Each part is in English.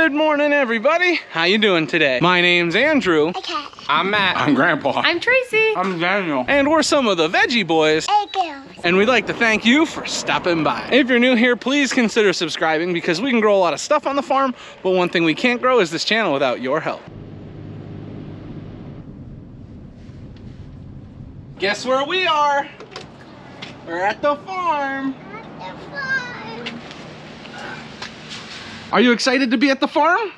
Good morning, everybody. How you doing today? My name's Andrew. Okay. I'm Matt. I'm Grandpa. I'm Tracy. I'm Daniel. And we're some of the Veggie boys. Hey, girls. And we'd like to thank you for stopping by. If you're new here, please consider subscribing because we can grow a lot of stuff on the farm, but one thing we can't grow is this channel without your help. Guess where we are? We're at the farm. Are you excited to be at the farm?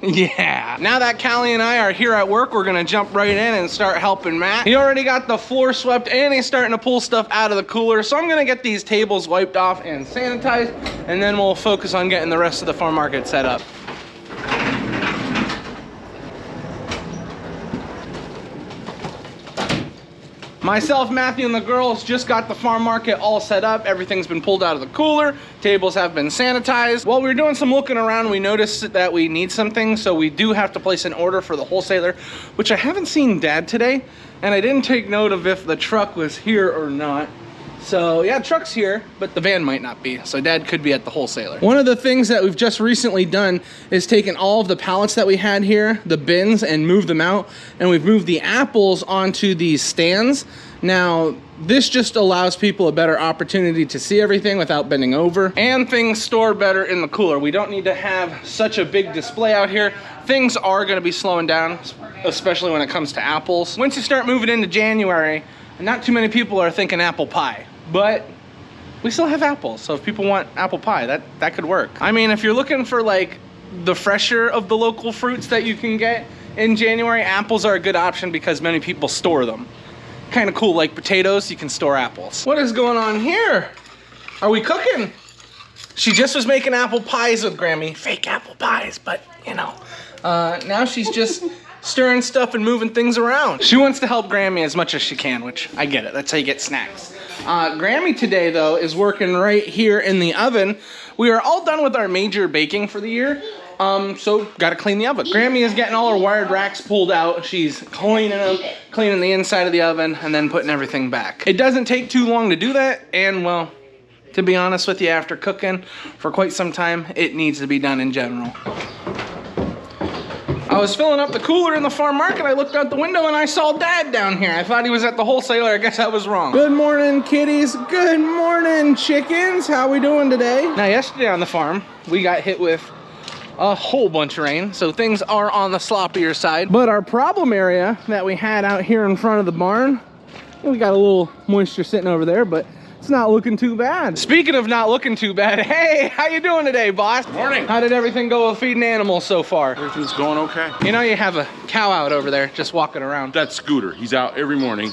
Yeah. Now that Callie and I are here at work, we're gonna jump right in and start helping Matt. He already got the floor swept and he's starting to pull stuff out of the cooler. So I'm gonna get these tables wiped off and sanitized, and then we'll focus on getting the rest of the farm market set up. Myself, Matthew, and the girls just got the farm market all set up. Everything's been pulled out of the cooler. Tables have been sanitized. While we were doing some looking around, we noticed that we need some things, so we do have to place an order for the wholesaler, which I haven't seen Dad today, and I didn't take note of if the truck was here or not. So yeah, truck's here, but the van might not be, so Dad could be at the wholesaler. One of the things that we've just recently done is taken all of the pallets that we had here, the bins, and moved them out, and we've moved the apples onto these stands. Now, this just allows people a better opportunity to see everything without bending over, and things store better in the cooler. We don't need to have such a big display out here. Things are gonna be slowing down, especially when it comes to apples. Once you start moving into January, not too many people are thinking apple pie. But we still have apples, so if people want apple pie, that could work. I mean, if you're looking for like the fresher of the local fruits that you can get in January, apples are a good option because many people store them. Kind of cool, like potatoes, you can store apples. What is going on here? Are we cooking? She just was making apple pies with Grammy. Fake apple pies, but you know. Now she's just stirring stuff and moving things around. She wants to help Grammy as much as she can, which I get it. That's how you get snacks. Grammy today, though, is working right here in the oven. We are all done with our major baking for the year, so gotta clean the oven. Grammy is getting all her wired racks pulled out. She's cleaning them, cleaning the inside of the oven, and then putting everything back. It doesn't take too long to do that, and well, to be honest with you, after cooking for quite some time, it needs to be done in general. I was filling up the cooler in the farm market. I looked out the window and I saw Dad down here. I thought he was at the wholesaler. I guess I was wrong. Good morning, kitties. Good morning, chickens. How we doing today? Now, yesterday on the farm, we got hit with a whole bunch of rain, so things are on the sloppier side. But our problem area that we had out here in front of the barn, we got a little moisture sitting over there, but it's not looking too bad. Speaking of not looking too bad, hey, how you doing today, boss? Morning. How did everything go with feeding animals so far? Everything's going okay. You know you have a cow out over there just walking around. That's Scooter. He's out every morning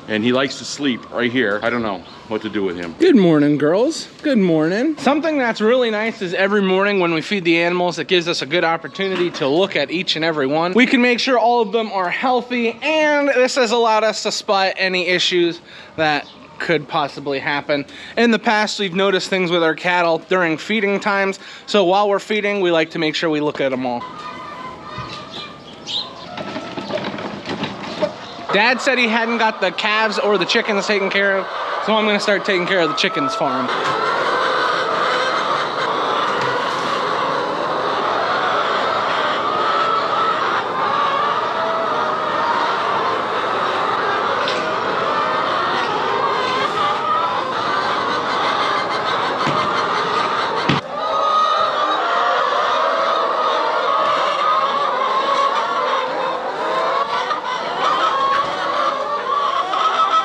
and he likes to sleep right here. I don't know what to do with him. Good morning, girls. Good morning. Something that's really nice is every morning when we feed the animals, it gives us a good opportunity to look at each and every one. We can make sure all of them are healthy, and this has allowed us to spot any issues that could possibly happen. In the past, we've noticed things with our cattle during feeding times, so while we're feeding, we like to make sure we look at them all. Dad said he hadn't got the calves or the chickens taken care of, so I'm gonna start taking care of the chickens for him.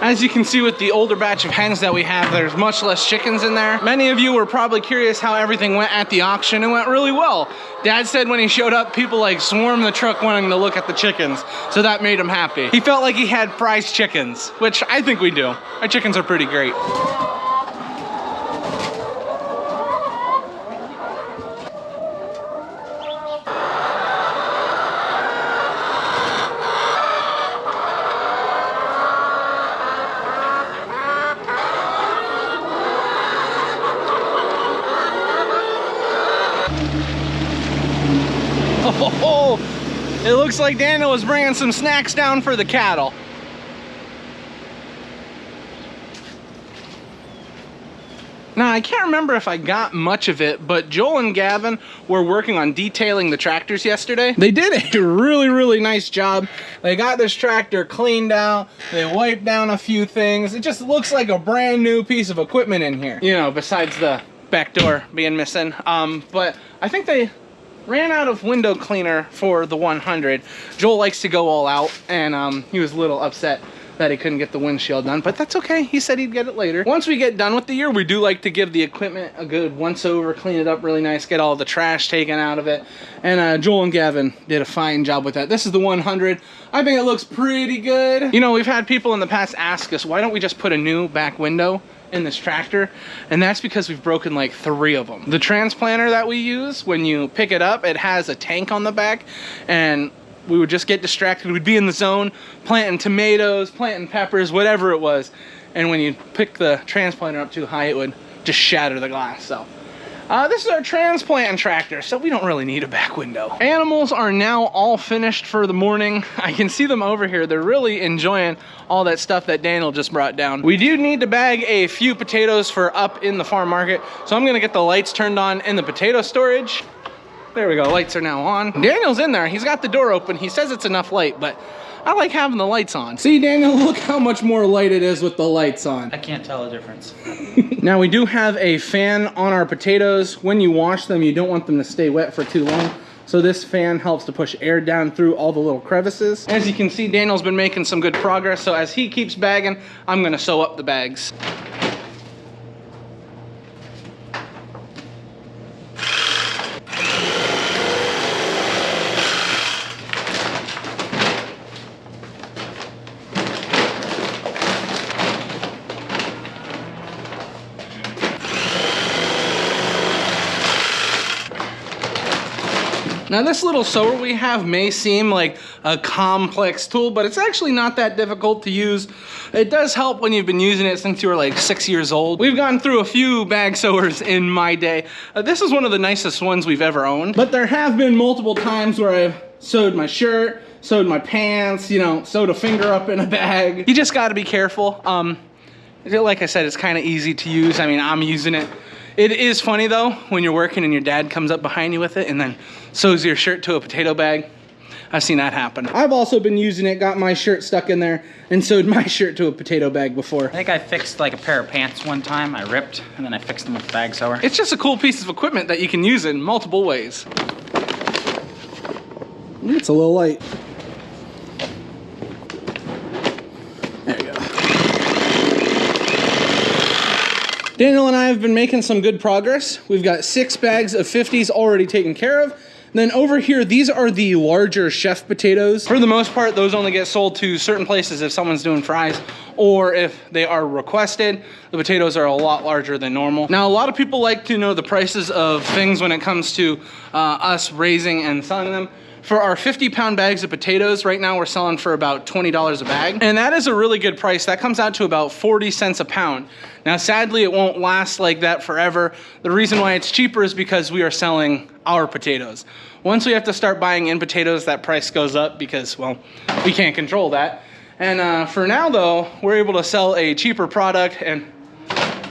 As you can see with the older batch of hens that we have, there's much less chickens in there. Many of you were probably curious how everything went at the auction. It went really well. Dad said when he showed up, people like swarmed the truck wanting to look at the chickens, so that made him happy. He felt like he had prize chickens, which I think we do. Our chickens are pretty great. Oh, it looks like Daniel was bringing some snacks down for the cattle. Now, I can't remember if I got much of it, but Joel and Gavin were working on detailing the tractors yesterday. They did a really nice job. They got this tractor cleaned out. They wiped down a few things. It just looks like a brand new piece of equipment in here. You know, besides the back door being missing. But I think they ran out of window cleaner for the 100. Joel likes to go all out, and he was a little upset that he couldn't get the windshield done, but that's okay. He said he'd get it later. Once we get done with the year, we do like to give the equipment a good once over, clean it up really nice, get all the trash taken out of it. And Joel and Gavin did a fine job with that. This is the 100. I think it looks pretty good. You know, we've had people in the past ask us, why don't we just put a new back window in this tractor? And that's because we've broken like 3 of them. The transplanter that we use, when you pick it up, it has a tank on the back, and we would just get distracted. We'd be in the zone, planting tomatoes, planting peppers, whatever it was. And when you pick the transplanter up too high, it would just shatter the glass. So this is our transplanting tractor, so we don't really need a back window. Animals are now all finished for the morning. I can see them over here. They're really enjoying all that stuff that Daniel just brought down. We do need to bag a few potatoes for up in the farm market, so I'm gonna get the lights turned on in the potato storage. There we go, lights are now on. Daniel's in there, he's got the door open. He says it's enough light, but I like having the lights on. See, Daniel, look how much more light it is with the lights on. I can't tell the difference. Now we do have a fan on our potatoes. When you wash them, you don't want them to stay wet for too long. So this fan helps to push air down through all the little crevices. As you can see, Daniel's been making some good progress. So as he keeps bagging, I'm gonna sew up the bags. Now this little sewer we have may seem like a complex tool, but it's actually not that difficult to use. It does help when you've been using it since you were like 6 years old. We've gone through a few bag sewers in my day. This is one of the nicest ones we've ever owned. But there have been multiple times where I've sewed my shirt, sewed my pants, you know, sewed a finger up in a bag. You just gotta be careful. Like I said, it's kind of easy to use. I mean, I'm using it. It is funny though, when you're working and your dad comes up behind you with it and then sews your shirt to a potato bag. I've seen that happen. I've also been using it, got my shirt stuck in there and sewed my shirt to a potato bag before. I think I fixed like a pair of pants one time. I ripped and then I fixed them with a bag sewer. It's just a cool piece of equipment that you can use in multiple ways. It's a little light. There you go. Daniel and I have been making some good progress. We've got 6 bags of 50s already taken care of. Then over here, these are the larger chef potatoes. For the most part, those only get sold to certain places if someone's doing fries or if they are requested. The potatoes are a lot larger than normal. Now, a lot of people like to know the prices of things when it comes to us raising and selling them. For our 50-pound bags of potatoes, right now we're selling for about $20 a bag. And that is a really good price. That comes out to about 40 cents a pound. Now, sadly, it won't last like that forever. The reason why it's cheaper is because we are selling our potatoes. Once we have to start buying in potatoes, that price goes up because, well, we can't control that. And for now, though, we're able to sell a cheaper product, and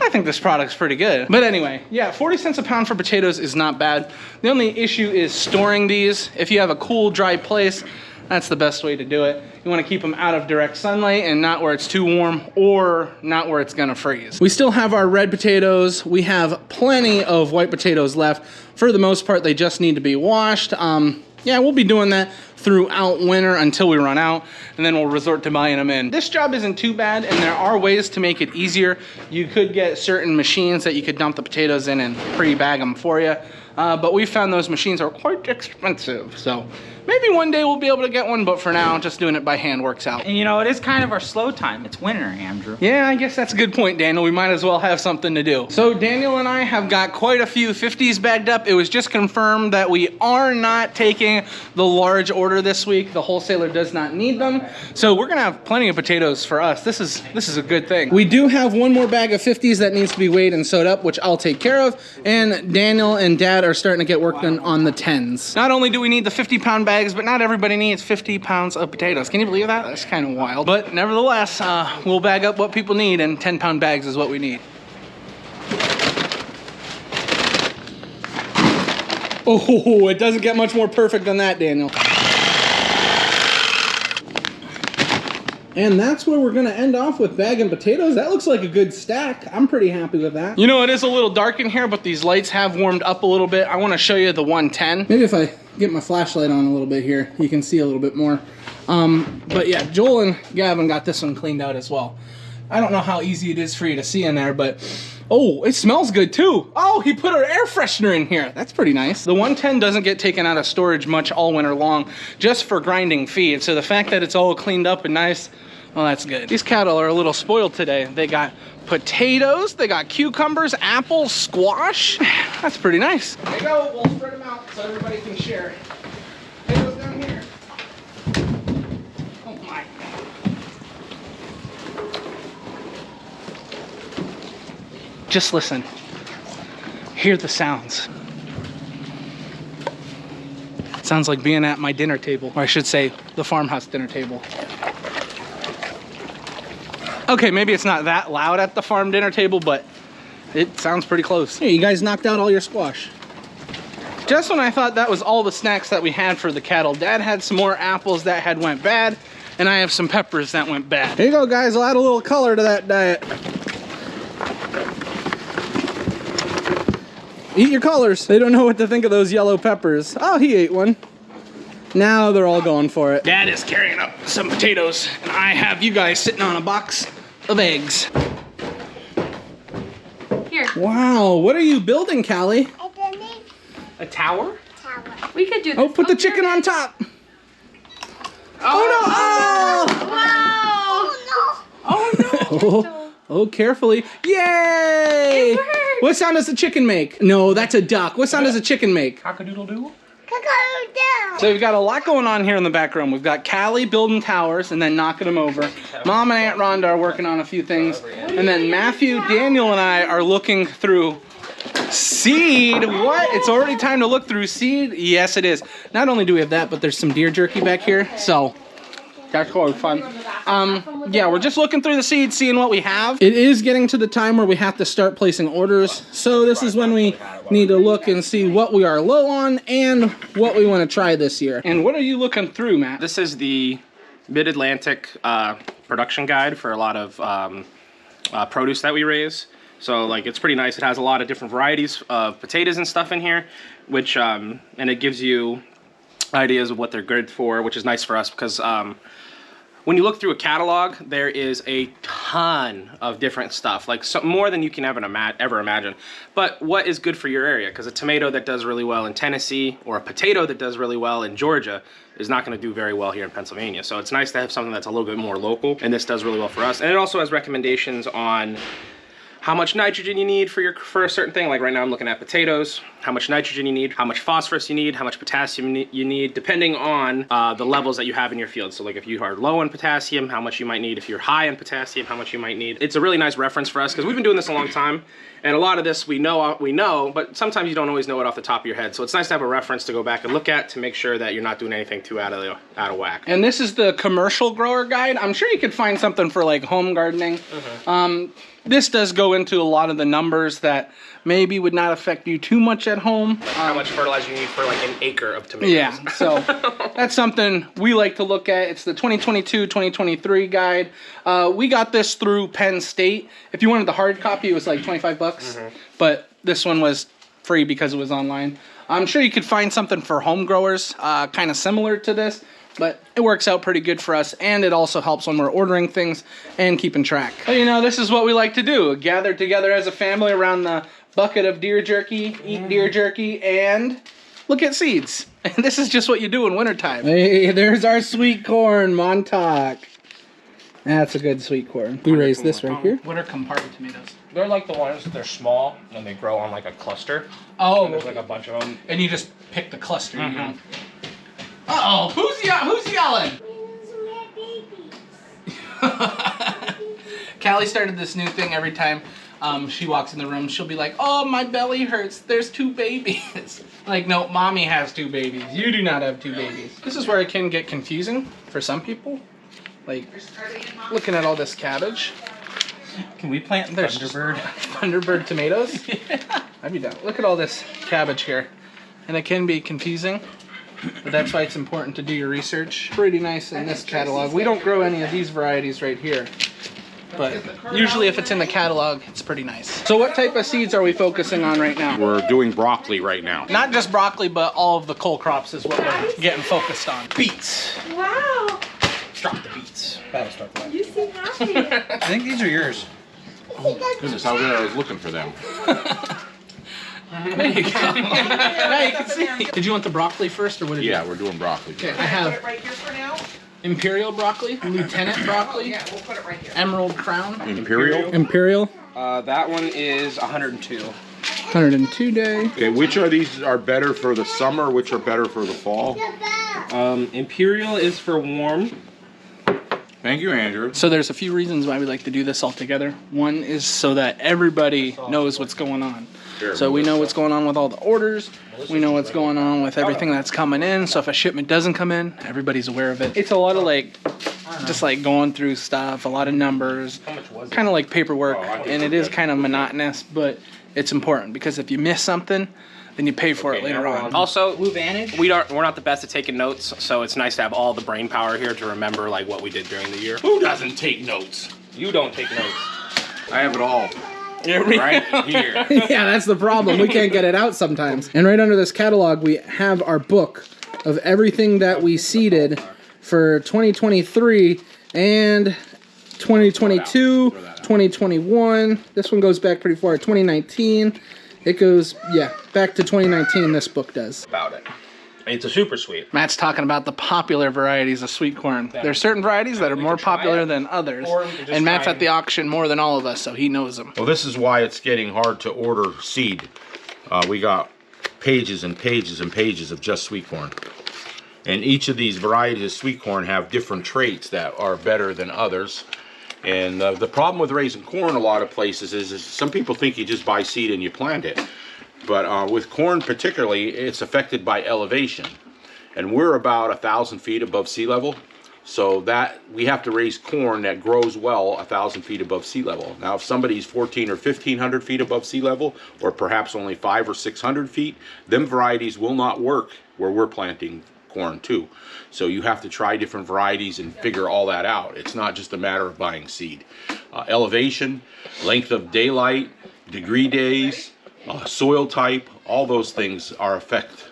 I think this product's pretty good. But anyway, yeah, 40 cents a pound for potatoes is not bad. The only issue is storing these. If you have a cool, dry place, that's the best way to do it. You want to keep them out of direct sunlight and not where it's too warm or not where it's gonna freeze. We still have our red potatoes. We have plenty of white potatoes left. For the most part, they just need to be washed. Yeah, we'll be doing that throughout winter until we run out, and then we'll resort to buying them in. This job isn't too bad, and there are ways to make it easier. You could get certain machines that you could dump the potatoes in and pre-bag them for you, but we found those machines are quite expensive, so maybe one day we'll be able to get one, but for now, just doing it by hand works out. And you know, it is kind of our slow time. It's winter, Andrew. Yeah, I guess that's a good point, Daniel. We might as well have something to do. So Daniel and I have got quite a few 50s bagged up. It was just confirmed that we are not taking the large order this week. The wholesaler does not need them. So we're gonna have plenty of potatoes for us. This is a good thing. We do have one more bag of 50s that needs to be weighed and sewed up, which I'll take care of. And Daniel and Dad are starting to get work done on the 10s. Not only do we need the 50-pound bags, but not everybody needs 50 pounds of potatoes. Can you believe that? That's kind of wild. But nevertheless, we'll bag up what people need, and 10-pound bags is what we need. Oh, it doesn't get much more perfect than that, Daniel. And that's where we're gonna end off with bagging potatoes. That looks like a good stack. I'm pretty happy with that. You know, it is a little dark in here, but these lights have warmed up a little bit. I wanna show you the 110. Maybe if I get my flashlight on a little bit here, you can see a little bit more. But yeah, Joel and Gavin got this one cleaned out as well. I don't know how easy it is for you to see in there, but oh, it smells good too. Oh, he put an air freshener in here. That's pretty nice. The 110 doesn't get taken out of storage much all winter long, just for grinding feed. So the fact that it's all cleaned up and nice, well, that's good. These cattle are a little spoiled today. They got potatoes, they got cucumbers, apples, squash. That's pretty nice. There you go, we'll spread them out so everybody can share. Potatoes down here. Oh my. Just listen. Hear the sounds. Sounds like being at my dinner table, or I should say the farmhouse dinner table. Okay, maybe it's not that loud at the farm dinner table, but it sounds pretty close. Hey, you guys knocked out all your squash. Just when I thought that was all the snacks that we had for the cattle, Dad had some more apples that had went bad, and I have some peppers that went bad. Here you go, guys. I'll add a little color to that diet. Eat your colors. They don't know what to think of those yellow peppers. Oh, he ate one. Now they're all going for it. Dad is carrying up some potatoes, and I have you guys sitting on a box of eggs. Here. Wow, what are you building, Callie? A tower? Tower. We could do this. Oh, put the chicken on top. Oh no! Oh no! Oh, oh, carefully. Yay! It worked. What sound does the chicken make? No, that's a duck. What sound does a chicken make? Cock-a-doodle-doo. So we've got a lot going on here in the back room. We've got Callie building towers and then knocking them over. Mom and Aunt Rhonda are working on a few things. And then Matthew, Daniel, and I are looking through seed. What? It's already time to look through seed? Yes, it is. Not only do we have that, but there's some deer jerky back here. So that's quite fun. Yeah, we're just looking through the seeds, seeing what we have. It is getting to the time where we have to start placing orders. So this is when we need to look and see what we are low on and what we want to try this year. And what are you looking through, Matt? This is the Mid-Atlantic production guide for a lot of produce that we raise. So like it's pretty nice. It has a lot of different varieties of potatoes and stuff in here, which and it gives you ideas of what they're good for, which is nice for us because when you look through a catalog, there is a ton of different stuff, like more than you can ever imagine. But what is good for your area? Because a tomato that does really well in Tennessee or a potato that does really well in Georgia is not going to do very well here in Pennsylvania. So it's nice to have something that's a little bit more local, and this does really well for us. And it also has recommendations on how much nitrogen you need for a certain thing. Like right now I'm looking at potatoes, how much nitrogen you need, how much phosphorus you need, how much potassium you need, depending on the levels that you have in your field. So like if you are low on potassium, how much you might need. If you're high on potassium, how much you might need. It's a really nice reference for us because we've been doing this a long time. And a lot of this we know, but sometimes you don't always know it off the top of your head. So it's nice to have a reference to go back and look at to make sure that you're not doing anything too out of whack. And this is the commercial grower guide. I'm sure you could find something for like home gardening. This does go into a lot of the numbers that maybe would not affect you too much at home. Like how much fertilizer you need for like an acre of tomatoes. Yeah, so that's something we like to look at. It's the 2022-2023 guide. We got this through Penn State. If you wanted the hard copy, it was like 25 bucks. But this one was free because it was online. I'm sure you could find something for home growers kind of similar to this. But it works out pretty good for us, and it also helps when we're ordering things and keeping track. So, you know, this is what we like to do. Gather together as a family around the bucket of deer jerky, eat deer jerky, and look at seeds. And this is just what you do in wintertime. Hey, there's our sweet corn, Montauk. That's a good sweet corn. We raised this right here. What are compartment tomatoes? They're like the ones that they're small and they grow on like a cluster. Oh. And there's like a bunch of them. And you just pick the cluster, you know? Uh-oh, who's yelling? Callie started this new thing every time she walks in the room. She'll be like, oh, my belly hurts. There's 2 babies. Like, no, mommy has 2 babies. You do not have 2 babies. This is where it can get confusing for some people. Like, looking at all this cabbage. Can we plant Thunderbird? Thunderbird tomatoes? Yeah. I'd be down. Look at all this cabbage here. and it can be confusing. But that's why it's important to do your research. Pretty nice in this catalog. We don't grow any of these varieties right here. But usually if it's in the catalog, it's pretty nice. So what type of seeds are we focusing on right now? We're doing broccoli right now. Not just broccoli, but all of the cole crops is what we're getting focused on. Beets. Wow. Drop the beets. That'll start the way. You seem happy. I think these are yours. Goodness, how weird I was looking for them. There you go. Now you can see. Did you want the broccoli first, or what did you? Yeah, we're doing broccoli. Okay, I have Right here for now. Imperial broccoli, Lieutenant broccoli, Yeah, we'll put it right here. Emerald Crown. Imperial? Imperial. That one is 102. 102 day. Okay, which are these are better for the summer? Which are better for the fall? Imperial is for warm. Thank you, Andrew. So there's a few reasons why we like to do this all together. One is so that everybody knows what's going on. So we know what's going on with all the orders. We know what's going on with everything that's coming in. So if a shipment doesn't come in, everybody's aware of it. It's a lot of like, just like going through stuff, a lot of numbers, kind of like paperwork. And it is kind of monotonous, but it's important because if you miss something, then you pay for it later on. Also, Blue Vantage. we're not the best at taking notes, so it's nice to have all the brain power here to remember like what we did during the year. Who doesn't take notes? You don't take notes. I have it all. Right here. Yeah, that's the problem. We can't get it out sometimes. And right under this catalog, we have our book of everything that we seeded for 2023 and 2022, 2021. This one goes back pretty far, 2019. It goes, yeah, back to 2019, this book does. About it. It's a super sweet. Matt's talking about the popular varieties of sweet corn. There's certain varieties that are more popular than others. And Matt's at the auction more than all of us, so he knows them. Well, this is why it's getting hard to order seed. We got pages and pages and pages of just sweet corn. And each of these varieties of sweet corn have different traits that are better than others. And the problem with raising corn a lot of places is some people think you just buy seed and you plant it. But with corn particularly, it's affected by elevation. And we're about 1,000 feet above sea level. So that we have to raise corn that grows well 1,000 feet above sea level. Now if somebody's 1,400 or 1,500 feet above sea level, or perhaps only 500 or 600 feet, them varieties will not work where we're planting corn too. So you have to try different varieties and figure all that out. It's not just a matter of buying seed. Elevation, length of daylight, degree days, soil type, all those things are affect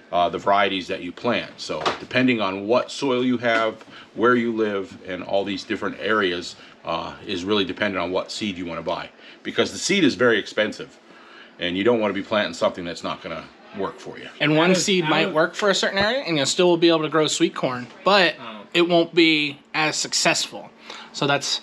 the varieties that you plant. So depending on what soil you have, where you live, and all these different areas is really dependent on what seed you want to buy. Because the seed is very expensive and you don't want to be planting something that's not going to work for you. And one seed might work for a certain area and you'll still be able to grow sweet corn, but it won't be as successful. So that's...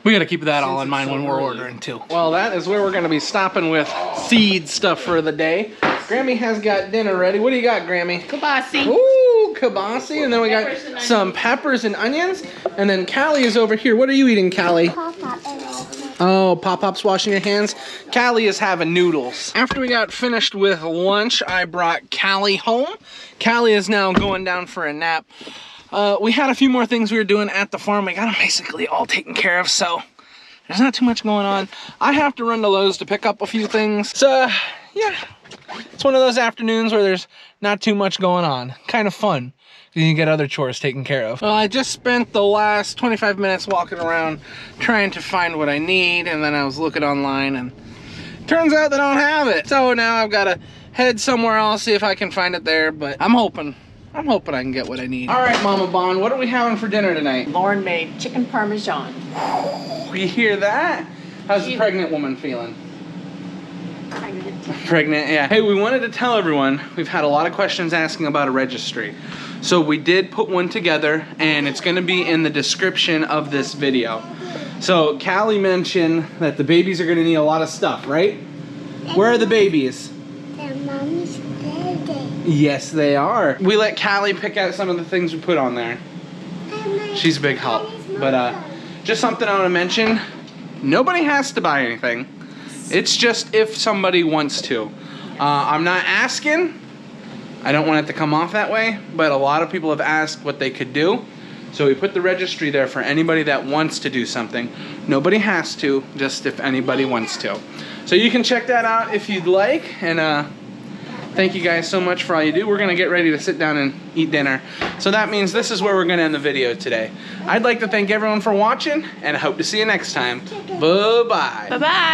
We gotta keep that all in mind when we're ordering too. Well, that is where we're gonna be stopping with seed stuff for the day. Grammy has got dinner ready. What do you got, Grammy? Kabasi. Ooh, kibasi, and then we got some peppers and onions. And then Callie is over here. What are you eating, Callie? Oh, Pop-Pop's washing your hands. Callie is having noodles. After we got finished with lunch, I brought Callie home. Callie is now going down for a nap. We had a few more things we were doing at the farm. We got them basically all taken care of, so there's not too much going on. I have to run to Lowe's to pick up a few things. So, yeah, it's one of those afternoons where there's not too much going on. Kind of fun. You can get other chores taken care of. Well, I just spent the last 25 minutes walking around trying to find what I need, and then I was looking online, and turns out they don't have it. So now I've got to head somewhere else, see if I can find it there, but I'm hoping I can get what I need. All right, Mama Bon, what are we having for dinner tonight? Lauren made chicken parmesan. You hear that? How's the pregnant woman feeling? Pregnant, yeah. Hey, we wanted to tell everyone, we've had a lot of questions asking about a registry. So we did put one together, and it's gonna be in the description of this video. So Callie mentioned that the babies are gonna need a lot of stuff, right? Where are the babies? Their mommy's birthday. Yes, they are. We let Callie pick out some of the things we put on there. She's a big help. But just something I want to mention, nobody has to buy anything. It's just if somebody wants to. I'm not asking. I don't want it to come off that way, but a lot of people have asked what they could do. So we put the registry there for anybody that wants to do something. Nobody has to, just if anybody wants to. So you can check that out if you'd like, and Thank you guys so much for all you do. We're gonna get ready to sit down and eat dinner. So that means this is where we're gonna end the video today. I'd like to thank everyone for watching, and I hope to see you next time. Bye-bye. Bye-bye.